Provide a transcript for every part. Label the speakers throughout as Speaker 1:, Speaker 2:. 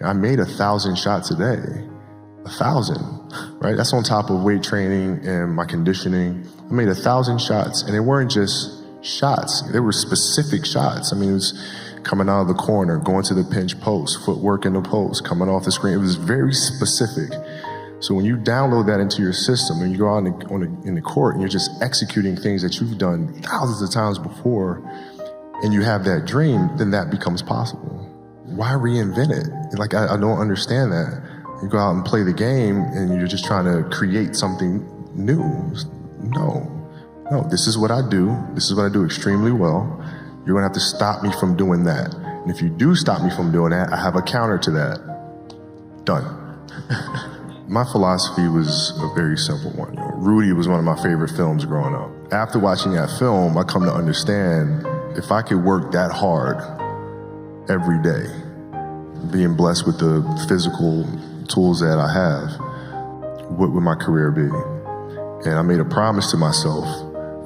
Speaker 1: I made 1,000 shots a day. 1,000, right? That's on top of weight training and my conditioning. I made 1,000 shots, and they weren't just shots. They were specific shots. I mean, it was coming out of the corner, going to the pinch post, footwork in the post, coming off the screen. It was very specific. So when you download that into your system and you go out in the court and you're just executing things that you've done thousands of times before, and you have that dream, then that becomes possible. Why reinvent it? Like, I don't understand that. You go out and play the game and you're just trying to create something new. No, this is what I do. This is what I do extremely well. You're gonna have to stop me from doing that. And if you do stop me from doing that, I have a counter to that. Done. My philosophy was a very simple one. Rudy was one of my favorite films growing up. After watching that film, I come to understand if I could work that hard every day, being blessed with the physical tools that I have, what would my career be? And I made a promise to myself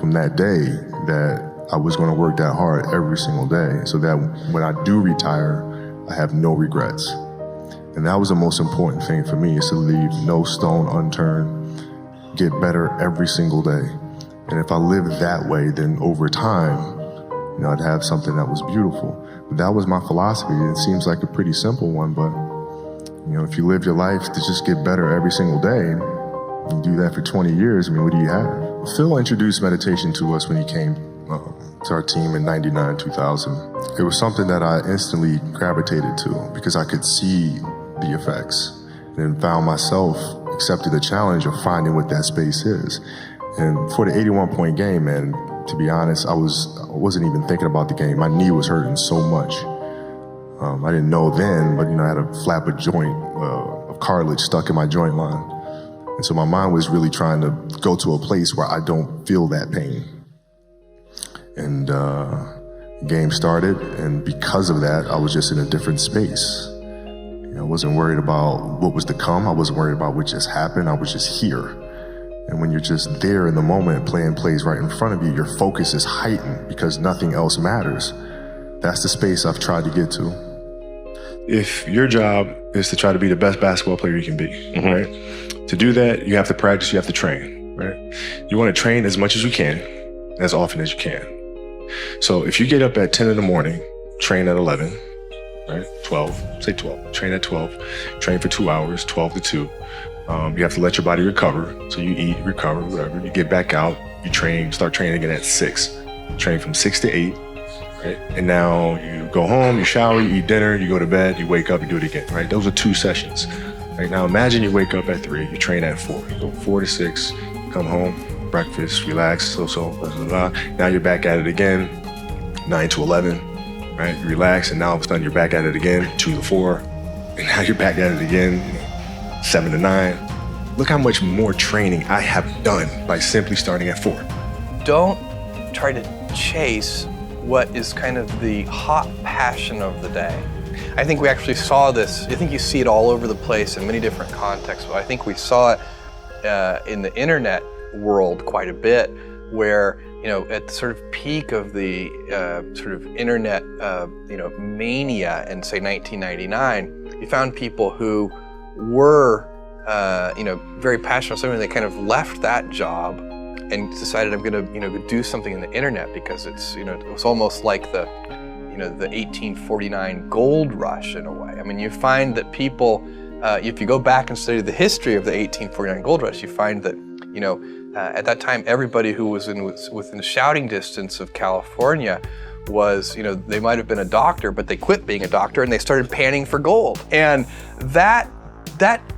Speaker 1: from that day that I was going to work that hard every single day so that when I do retire, I have no regrets. And that was the most important thing for me, is to leave no stone unturned, get better every single day. And if I lived that way, then over time, I'd have something that was beautiful. But that was my philosophy. It seems like a pretty simple one, but if you live your life to just get better every single day, and do that for 20 years, what do you have? Phil introduced meditation to us when he came to our team in 99, 2000. It was something that I instantly gravitated to because I could see the effects, and found myself accepting the challenge of finding what that space is. And for the 81-point game, man, to be honest, I wasn't even thinking about the game. My knee was hurting so much. I didn't know then, but I had a flap of joint of cartilage stuck in my joint line. And so my mind was really trying to go to a place where I don't feel that pain. And the game started, and because of that, I was just in a different space. I wasn't worried about what was to come. I wasn't worried about what just happened. I was just here. And when you're just there in the moment, playing plays right in front of you, your focus is heightened because nothing else matters. That's the space I've tried to get to. If your job is to try to be the best basketball player you can be, right? To do that, you have to practice, you have to train, right? You want to train as much as you can, as often as you can. So if you get up at 10 in the morning, train at 11, right? 12, say 12, train at 12, train for 2 hours, 12 to 2. You have to let your body recover. So you eat, recover, whatever. You get back out, you train, start training again at 6. Train from 6 to 8, right? And now you go home, you shower, you eat dinner, you go to bed, you wake up, you do it again, right? Those are 2 sessions. Right now, imagine you wake up at 3, you train at 4. You go 4 to 6, come home, breakfast, relax, blah, blah, blah. Now you're back at it again, 9 to 11. Right, you relax, and now all of a sudden you're back at it again, 2 to 4, and now you're back at it again, 7 to 9. Look how much more training I have done by simply starting at 4.
Speaker 2: Don't try to chase what is kind of the hot passion of the day. I think we actually saw this. I think you see it all over the place in many different contexts, but I think we saw it in the internet world quite a bit, where at the sort of peak of the sort of internet, mania in, say, 1999, you found people who were, very passionate about something. They kind of left that job and decided, I'm going to, do something in the internet because it's, it was almost like the 1849 gold rush in a way. You find that people, if you go back and study the history of the 1849 gold rush, you find that, at that time, everybody who was within shouting distance of California was, they might have been a doctor, but they quit being a doctor and they started panning for gold. And that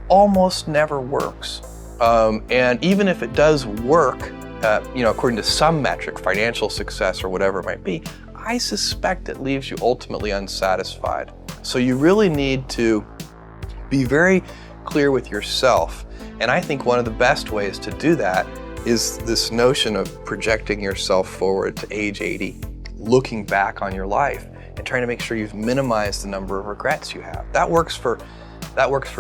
Speaker 2: almost never works. And even if it does work, according to some metric, financial success or whatever it might be, I suspect it leaves you ultimately unsatisfied. So you really need to be very clear with yourself. And I think one of the best ways to do that is this notion of projecting yourself forward to age 80, looking back on your life and trying to make sure you've minimized the number of regrets you have. That works for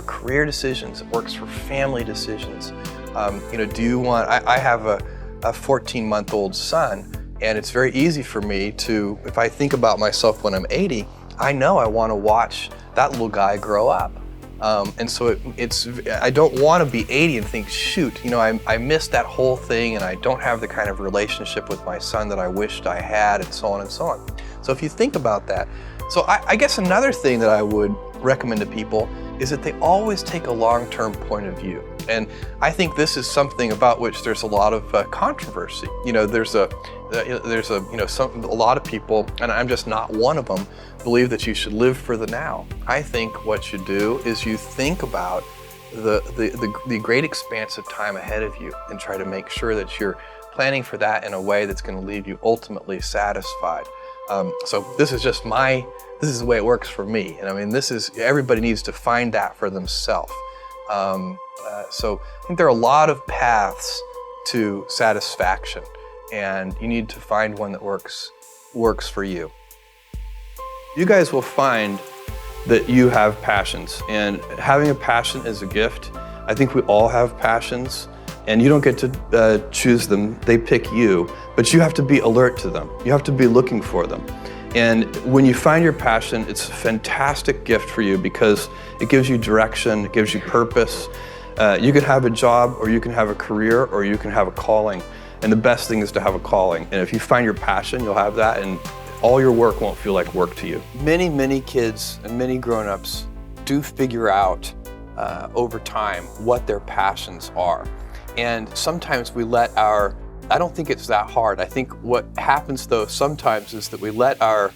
Speaker 2: career decisions. It works for family decisions. Do you want? I have a 14-month-old son, and it's very easy for me to, if I think about myself when I'm 80, I know I want to watch that little guy grow up. And so I don't want to be 80 and think, shoot, I missed that whole thing and I don't have the kind of relationship with my son that I wished I had, and so on and so on. So if you think about that, so I guess another thing that I would recommend to people is that they always take a long-term point of view. And I think this is something about which there's a lot of controversy. There's a lot of people, and I'm just not one of them, believe that you should live for the now. I think what you do is you think about the great expanse of time ahead of you and try to make sure that you're planning for that in a way that's going to leave you ultimately satisfied. So this is the way it works for me. And I mean, everybody needs to find that for themselves. So I think there are a lot of paths to satisfaction, and you need to find one that works for you. You guys will find that you have passions, and having a passion is a gift. I think we all have passions, and you don't get to choose them, they pick you, but you have to be alert to them. You have to be looking for them. And when you find your passion, it's a fantastic gift for you because it gives you direction, it gives you purpose. You can have a job, or you can have a career, or you can have a calling. And the best thing is to have a calling. And if you find your passion, you'll have that, and all your work won't feel like work to you. Many, many kids and many grown-ups do figure out over time what their passions are. And sometimes we let I don't think it's that hard. I think what happens though sometimes is that we let our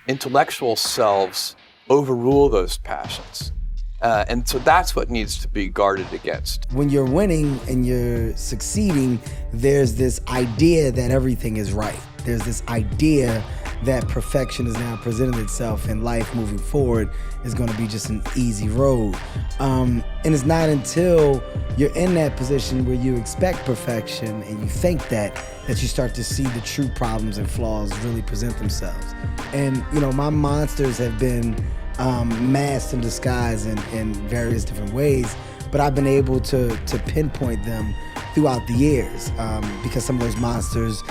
Speaker 2: intellectual selves overrule those passions. And so that's what needs to be guarded against.
Speaker 3: When you're winning and you're succeeding, there's this idea that everything is right. There's this idea that perfection is now presenting itself and life moving forward is going to be just an easy road. And it's not until you're in that position where you expect perfection and you think that you start to see the true problems and flaws really present themselves. And my monsters have been masked and disguised in various different ways, but I've been able to pinpoint them throughout the years because some of those monsters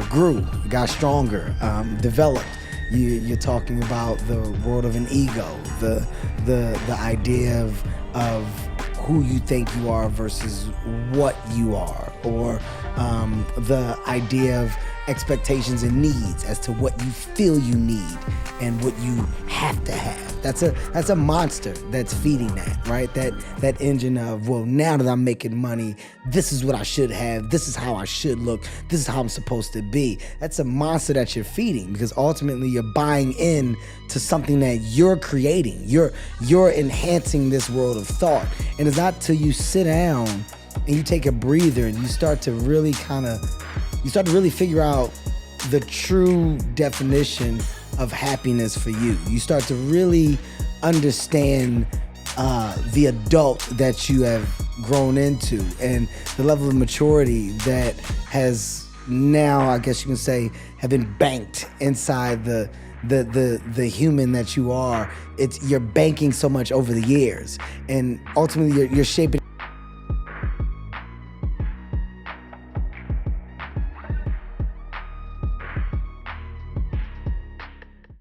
Speaker 3: grew, got stronger, developed. You're talking about the world of an ego, the idea of who you think you are versus what you are, or the idea of expectations and needs as to what you feel you need and what you have to have. That's a monster that's feeding that, right? That engine of, well, now that I'm making money, this is what I should have, this is how I should look, this is how I'm supposed to be. That's a monster that you're feeding, because ultimately you're buying in to something that you're creating. You're enhancing this world of thought. And it's not till you sit down and you take a breather and you start to really figure out the true definition of happiness for you. You start to really understand the adult that you have grown into and the level of maturity that has now, I guess you can say, have been banked inside the human that you are. You're banking so much over the years, and ultimately you're shaping